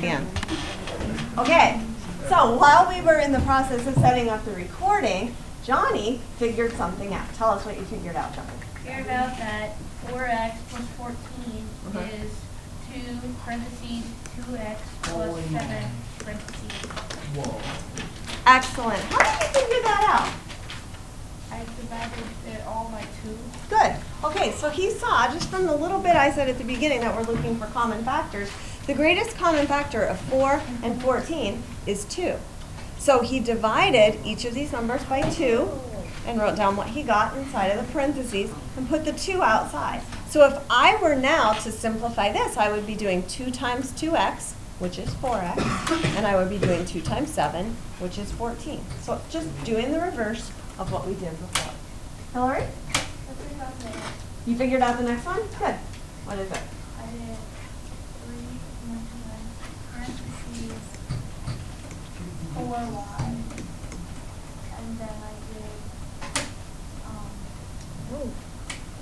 Yeah. Okay, so while we were in the process of setting up the recording, Johnny figured something out. Tell us what you figured out, Johnny. Figured out that 4x plus 14 is 2 parentheses 2x plus 7 parentheses. Whoa. Excellent. How did you figure that out? I divided it all by 2. Good. Okay, so he saw, just from the little bit I said at the beginning that we're looking for common factors, the greatest common factor of 4 and 14 is 2. So he divided each of these numbers by 2 and wrote down what he got inside of the parentheses and put the 2 outside. So if I were now to simplify this, I would be doing 2 times 2x, which is 4x, and I would be doing 2 times 7, which is 14. So just doing the reverse of what we did before. Hillary? You figured out the next one? Good. What is it? I did 3 parentheses 4y, and then I did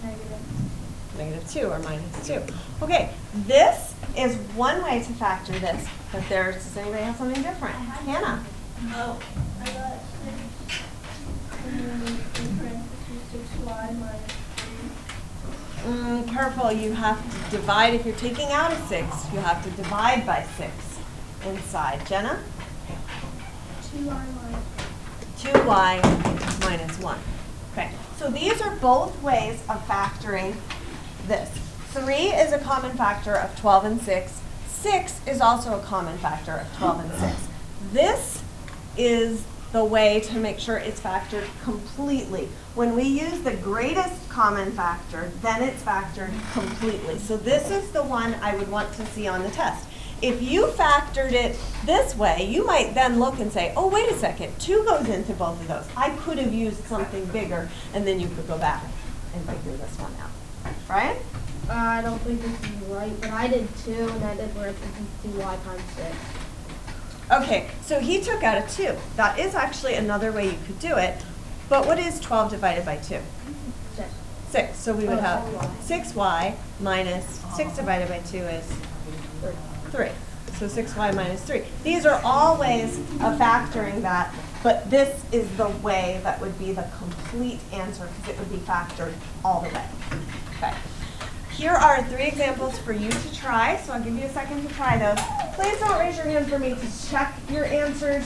negative. -2 or -2. Okay, this is one way to factor this, but does anybody have something different? Hannah? Oh, I got 6 parentheses 6y minus 3. Careful, you have to divide. If you're taking out a 6, you have to divide by 6 inside. Jenna? 2y minus 2y minus 1. Okay, so these are both ways of factoring this. 3 is a common factor of 12 and 6. 6 is also a common factor of 12 and 6. This is the way to make sure it's factored completely. When we use the greatest common factor, then it's factored completely. So this is the one I would want to see on the test. If you factored it this way, you might then look and say, oh, wait a second, 2 goes into both of those. I could have used something bigger, and then you could go back and figure this one out. Brian? I don't think this is right, but I did 2, and I did parentheses 2y times 6. Okay, so he took out a 2. That is actually another way you could do it. But what is 12 divided by 2? 6. 6. So we would have 6y minus 6 divided by 2 is 3. So 6y minus 3. These are all ways of factoring that, but this is the way that would be the complete answer because it would be factored all the way. Okay. Here are 3 examples for you to try, so I'll give you a second to try those. Please don't raise your hand for me to check your answers.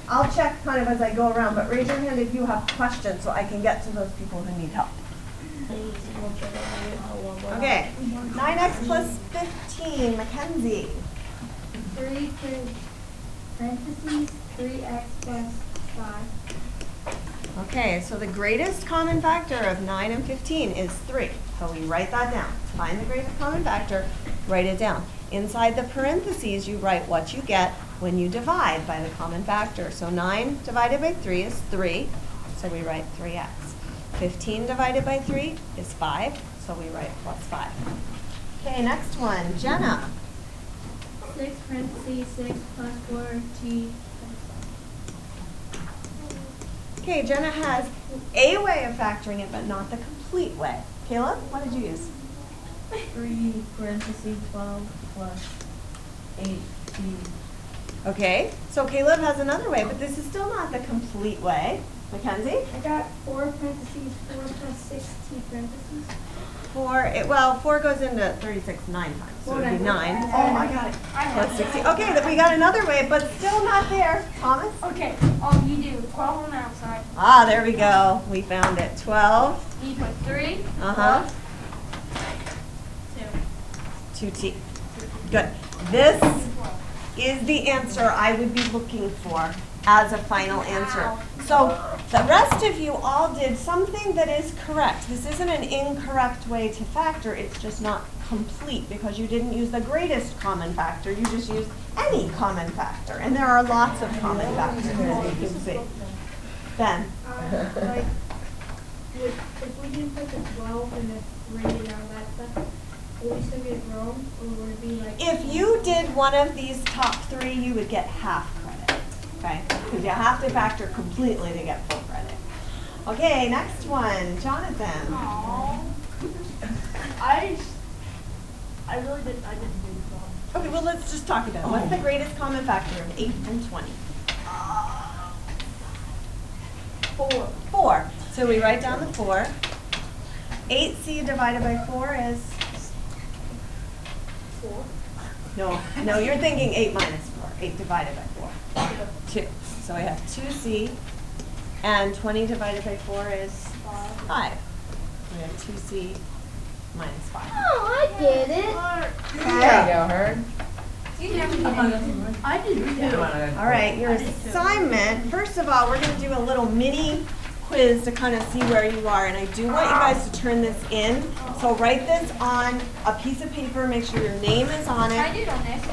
I'll check kind of as I go around, but raise your hand if you have questions so I can get to those people who need help. Okay, 9x plus 15, Mackenzie. 3 parentheses 3x plus 5. Okay, so the greatest common factor of 9 and 15 is 3. So we write that down. Find the greatest common factor, write it down. Inside the parentheses, you write what you get when you divide by the common factor. So 9 divided by 3 is 3, so we write 3x. 15 divided by 3 is 5, so we write plus 5. Okay, next one, Jenna. 6 parentheses 6 plus 4t. Okay, Jenna has a way of factoring it, but not the complete way. Caleb, what did you use? 3 parentheses 12 plus 8t. Okay, so Caleb has another way, but this is still not the complete way. Mackenzie? I got 4 parentheses 4 plus 6t parentheses. 4 goes into 36 9 times, so it would be 9. Oh, I got it. Plus 16. Okay, then we got another way, but still not there. Thomas? Okay, you do 12 on the outside. Ah, there we go. We found it. 12. You put 3 Uh-huh. plus 2. 2t. Good. This is the answer I would be looking for as a final answer. So the rest of you all did something that is correct. This isn't an incorrect way to factor. It's just not complete because you didn't use the greatest common factor. You just used any common factor. And there are lots of common factors, as you can see. Ben? Like, if we didn't put the 12 and the 3 and all that stuff, would we still get it wrong? Or would it be like... If you did one of these top 3, you would get half credit. Okay? Because you have to factor completely to get full credit. Okay, next one. Jonathan. Aww. I really didn't do the 12. Okay, well, So let's just talk about it. What's the greatest common factor of 8 and 20? 4. 4. So we write down the 4. 8c divided by 4 is? 4. No, you're thinking 8 minus 4. 8 divided by 4. 2. So we have 2c. And 20 divided by 4 is? 5. We have 2c minus 5. Oh, I get it. There you go, Heard. You never get anything. I did too. All right, your assignment, first of all, we're going to do a little mini quiz to kind of see where you are. And I do want you guys to turn this in. So write this on a piece of paper. Make sure your name is on I it. did on this.